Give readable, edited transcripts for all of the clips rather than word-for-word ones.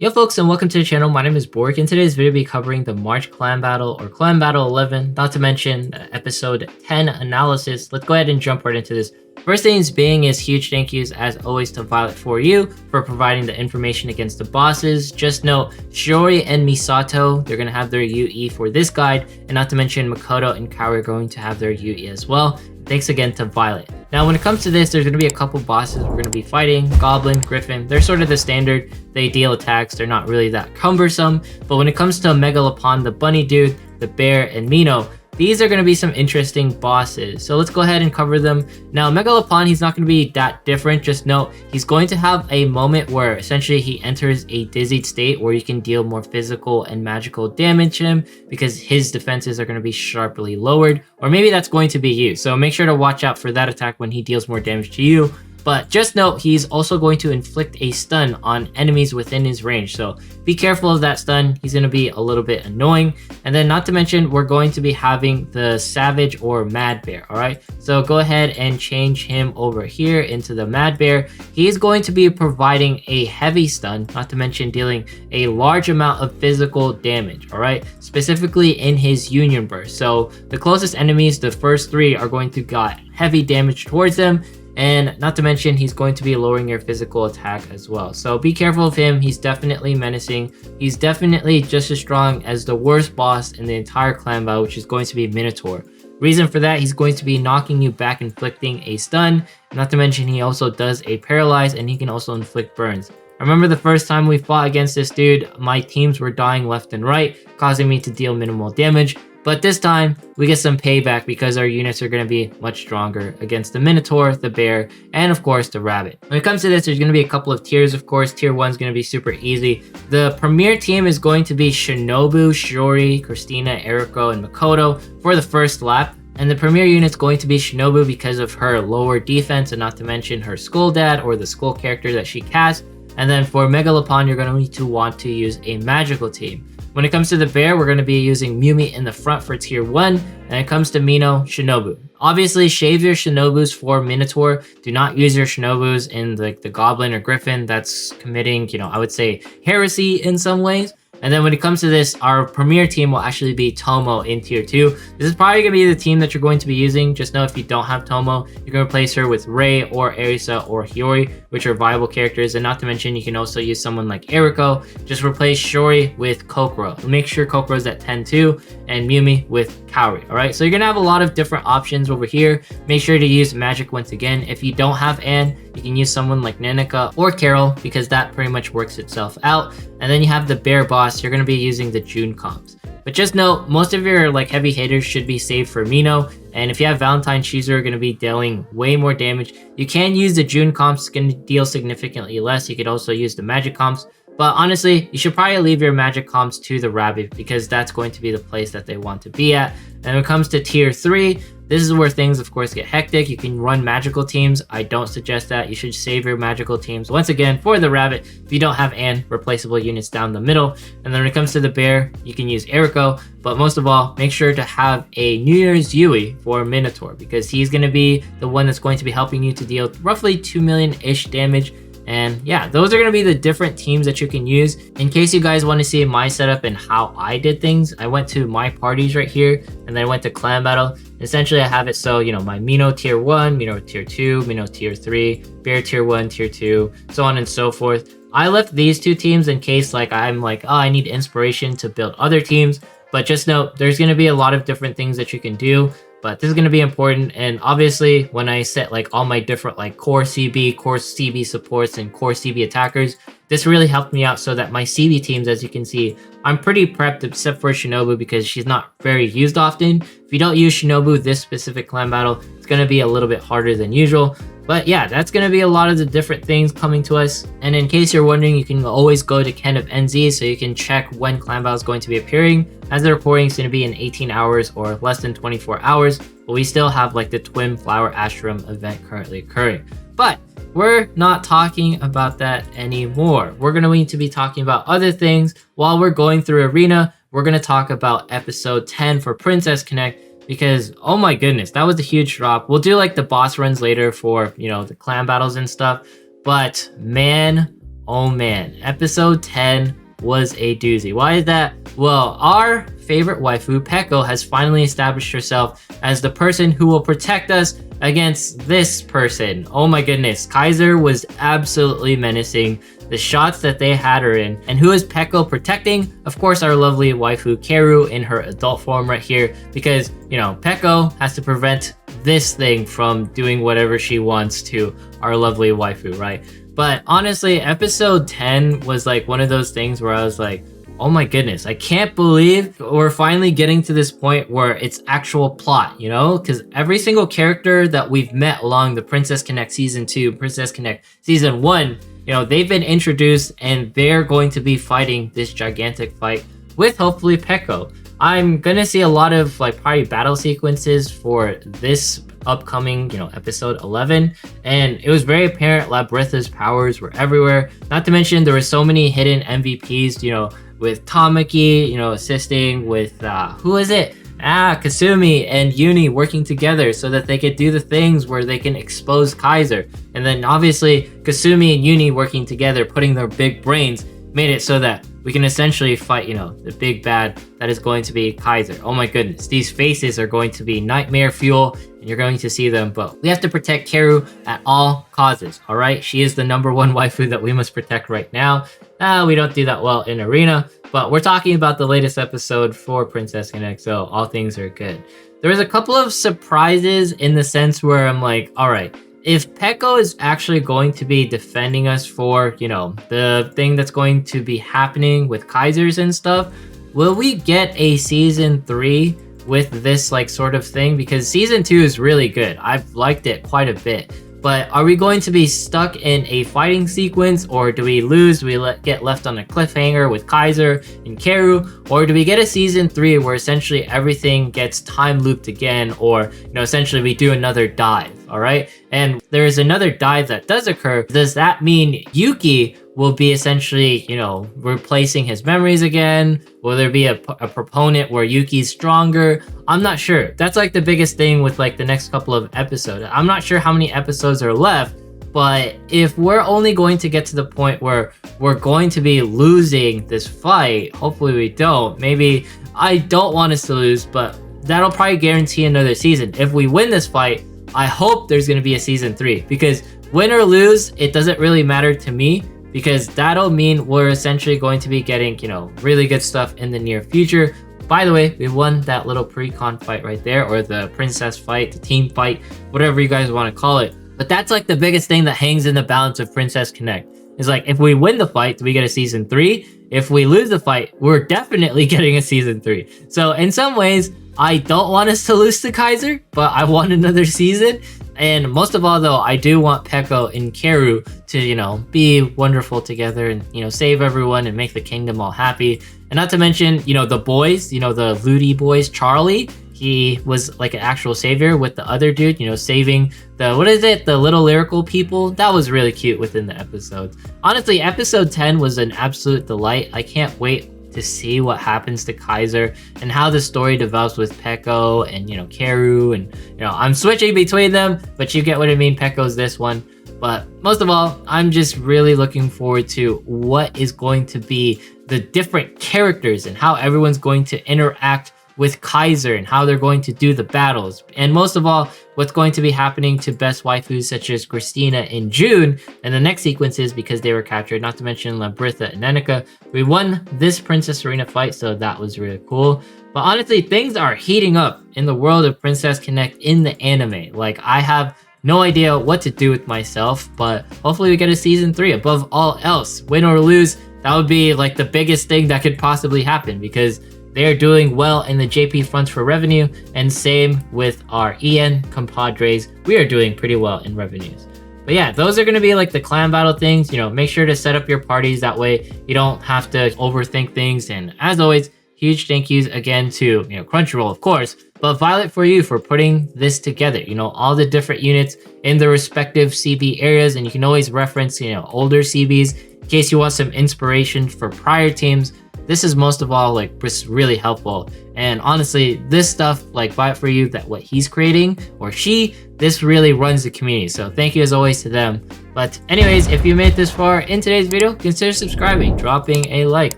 Yo folks, and welcome to the channel. My name is Bork. In today's video, we'll be covering the March Clan Battle or Clan Battle 11, not to mention episode 10 analysis. Let's go ahead and jump right into this. First things being is huge thank yous as always to Violet for you for providing the information against the bosses. Just note, Shiori and Misato, they're going to have their UE for this guide, and not to mention Makoto and Kaori are going to have their UE as well. Thanks again to Violet. Now, when it comes to this, there's going to be a couple bosses we're going to be fighting. Goblin, Griffin, they're sort of the standard. They deal attacks. They're not really that cumbersome. But when it comes to Megalopon, the bunny dude, the bear, and Mino, these are going to be some interesting bosses. So let's go ahead and cover them. Now, Megalopon, he's not going to be that different. Just note, he's going to have a moment where essentially he enters a dizzied state where you can deal more physical and magical damage to him because his defenses are going to be sharply lowered. Or maybe that's going to be you. So make sure to watch out for that attack when he deals more damage to you. But just note, he's also going to inflict a stun on enemies within his range. So be careful of that stun. He's going to be a little bit annoying. And then not to mention, we're going to be having the Savage or Mad Bear, all right? So go ahead and change him over here into the Mad Bear. He's going to be providing a heavy stun, not to mention dealing a large amount of physical damage, all right? Specifically in his Union Burst. So the closest enemies, the first three, are going to get heavy damage towards them. And not to mention, he's going to be lowering your physical attack as well. So be careful of him. He's definitely menacing. He's definitely just as strong as the worst boss in the entire clan battle, which is going to be Minotaur. Reason for that, he's going to be knocking you back, inflicting a stun. Not to mention, he also does a paralyze, and he can also inflict burns. I remember the first time we fought against this dude, my teams were dying left and right, causing me to deal minimal damage. But this time, we get some payback because our units are going to be much stronger against the Minotaur, the Bear, and of course, the Rabbit. When it comes to this, there's going to be a couple of tiers, of course. Tier 1 is going to be super easy. The Premier team is going to be Shinobu, Shiori, Christina, Eriko, and Makoto for the first lap. And the Premier unit's going to be Shinobu because of her lower defense, and not to mention her Skull Dad or the Skull character that she casts. And then for Megalopon, you're going to want to use a magical team. When it comes to the bear, we're going to be using Mumi in the front for tier 1. And it comes to Mino, Shinobu. Obviously, shave your Shinobus for Minotaur. Do not use your Shinobus in the Goblin or Griffin. That's committing, I would say heresy in some ways. And then when it comes to this, our premier team will actually be Tomo in tier 2. This is probably going to be the team that you're going to be using. Just know if you don't have Tomo, you're going to replace her with Rei or Erisa or Hiyori, which are viable characters. And not to mention, you can also use someone like Eriko. Just replace Shiori with Kokoro. Make sure Kokoro's at 10 too, and Mumi with Kaori. All right, so you're going to have a lot of different options over here. Make sure to use magic once again. If you don't have Anne, you can use someone like Nanika or Carol because that pretty much works itself out. And then you have the bear boss. You're going to be using the June comps. But just note, most of your heavy hitters should be saved for Mino. And if you have Valentine, she's going to be dealing way more damage. You can use the June comps, going to deal significantly less. You could also use the magic comps. But honestly, you should probably leave your magic comps to the Rabbit because that's going to be the place that they want to be at. And when it comes to tier 3, this is where things, of course, get hectic. You can run magical teams. I don't suggest that. You should save your magical teams, once again, for the Rabbit. If you don't have replaceable units down the middle. And then when it comes to the Bear, you can use Eriko. But most of all, make sure to have a New Year's Yui for Minotaur because he's going to be the one that's going to be helping you to deal roughly 2 million-ish damage. And yeah, those are going to be the different teams that you can use. In case you guys want to see my setup and how I did things, I went to my parties right here, and then I went to Clan Battle. Essentially, I have it so, my Mino tier 1, Mino tier 2, Mino tier 3, Bear tier 1, tier 2, so on and so forth. I left these two teams in case I'm oh, I need inspiration to build other teams. But just note, there's going to be a lot of different things that you can do. But this is going to be important, and obviously when I set all my different core CB supports, and core CB attackers, this really helped me out so that my CB teams, as you can see, I'm pretty prepped except for Shinobu because she's not very used often. If you don't use Shinobu this specific clan battle, it's going to be a little bit harder than usual. But yeah, that's going to be a lot of the different things coming to us. And in case you're wondering, you can always go to Ken of NZ so you can check when Clan Battle is going to be appearing. As the recording is going to be in 18 hours or less than 24 hours, but we still have the Twin Flower Ashram event currently occurring. But we're not talking about that anymore. We're going to need to be talking about other things. While we're going through Arena, we're going to talk about episode 10 for Princess Connect. Because, oh my goodness, that was a huge drop. We'll do the boss runs later for, the clan battles and stuff. But man, Oh man, episode 10 was a doozy. Why is that? Well, our favorite waifu, Peko, has finally established herself as the person who will protect us against this person. Oh my goodness, Kaiser was absolutely menacing. The shots that they had her in. And who is Peko protecting? Of course, our lovely waifu Keru in her adult form right here, because, you know, Peko has to prevent this thing from doing whatever she wants to our lovely waifu, right? But honestly, episode 10 was like one of those things where I was like, oh my goodness, I can't believe we're finally getting to this point where it's actual plot, you know? Because every single character that we've met along the Princess Connect Season 2, Princess Connect Season 1, you know, they've been introduced and they're going to be fighting this gigantic fight with hopefully Peko. I'm gonna see a lot of like probably battle sequences for this upcoming, you know, episode 11, and it was very apparent Labritha's powers were everywhere. Not to mention there were so many hidden MVPs, you know, with Tamaki, you know, assisting with who is it? Kasumi and Uni working together so that they could do the things where they can expose Kaiser. And then obviously Kasumi and Uni working together, putting their big brains, made it so that we can essentially fight, you know, the big bad that is going to be Kaiser. Oh my goodness, these faces are going to be nightmare fuel and you're going to see them, but we have to protect Keru at all causes, all right? She is the number one waifu that we must protect right now. We don't do that well in Arena, but we're talking about the latest episode for Princess Connect, so all things are good. There was a couple of surprises in the sense where I'm like, all right, if Peko is actually going to be defending us for, you know, the thing that's going to be happening with Kaisers and stuff, will we get a season 3 with this like sort of thing? Because season 2 is really good. I've liked it quite a bit. But are we going to be stuck in a fighting sequence, or do we lose? Do we get left on a cliffhanger with Kaiser and Keru, or do we get a season 3 where essentially everything gets time looped again, or, you know, essentially we do another dive, all right? And there is another dive that does occur. Does that mean Yuki will be essentially, you know, replacing his memories again? Will there be a proponent where Yuki's stronger? I'm not sure. That's like the biggest thing with like the next couple of episodes. I'm not sure how many episodes are left, but if we're only going to get to the point where we're going to be losing this fight, hopefully we don't. Maybe I don't want us to lose, but that'll probably guarantee another season. If we win this fight, I hope there's going to be a season 3, because win or lose, it doesn't really matter to me, because that'll mean we're essentially going to be getting, you know, really good stuff in the near future. By the way, we won that little Priconne fight right there, or the princess fight, the team fight, whatever you guys want to call it. But that's like the biggest thing that hangs in the balance of Princess Connect. Is like, if we win the fight, do we get a season 3? If we lose the fight, we're definitely getting a season 3. So in some ways, I don't want us to lose to Kaiser, but I want another season. And most of all, though, I do want Peko and Keru to, you know, be wonderful together and, you know, save everyone and make the kingdom all happy. And not to mention, you know, the boys, you know, the Ludi boys, Charlie, he was like an actual savior with the other dude, you know, saving the, what is it, the little lyrical people. That was really cute within the episode. Honestly, episode 10 was an absolute delight. I can't wait to see what happens to Kaiser and how the story develops with Peko and, you know, Keru, and, you know, I'm switching between them, but you get what I mean. Peko's this one. But most of all, I'm just really looking forward to what is going to be the different characters and how everyone's going to interact with Kaiser and how they're going to do the battles. And most of all, what's going to be happening to best waifus such as Christina and June and the next sequences, because they were captured, not to mention Labritha and Nenika. We won this Princess Arena fight, so that was really cool. But honestly, things are heating up in the world of Princess Connect in the anime. Like, I have no idea what to do with myself, but hopefully we get a season 3. Above all else, win or lose, that would be like the biggest thing that could possibly happen, because they're doing well in the JP fronts for revenue, and same with our EN compadres. We are doing pretty well in revenues. But yeah, those are going to be like the clan battle things. You know, make sure to set up your parties. That way you don't have to overthink things. And as always, huge thank yous again to, you know, Crunchyroll, of course, but Violet for You for putting this together. You know, all the different units in the respective CB areas, and you can always reference, you know, older CBs in case you want some inspiration for prior teams. this is most of all like just really helpful. And honestly, this stuff like Buy It For You, that what he's creating or she, this really runs the community. So thank you as always to them. But anyways, if you made it this far in today's video, consider subscribing, dropping a like,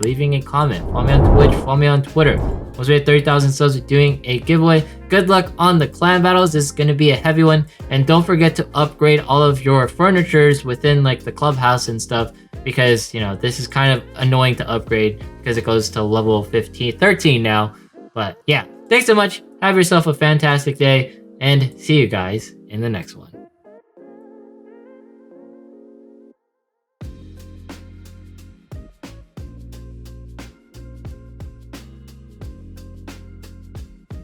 leaving a comment, follow me on Twitch, follow me on Twitter. Once we hit 30,000 subs, we're doing a giveaway. Good luck on the clan battles. This is going to be a heavy one. And don't forget to upgrade all of your furnitures within like the clubhouse and stuff, because, you know, this is kind of annoying to upgrade because it goes to level 13 now. But yeah, thanks so much. Have yourself a fantastic day and see you guys in the next one.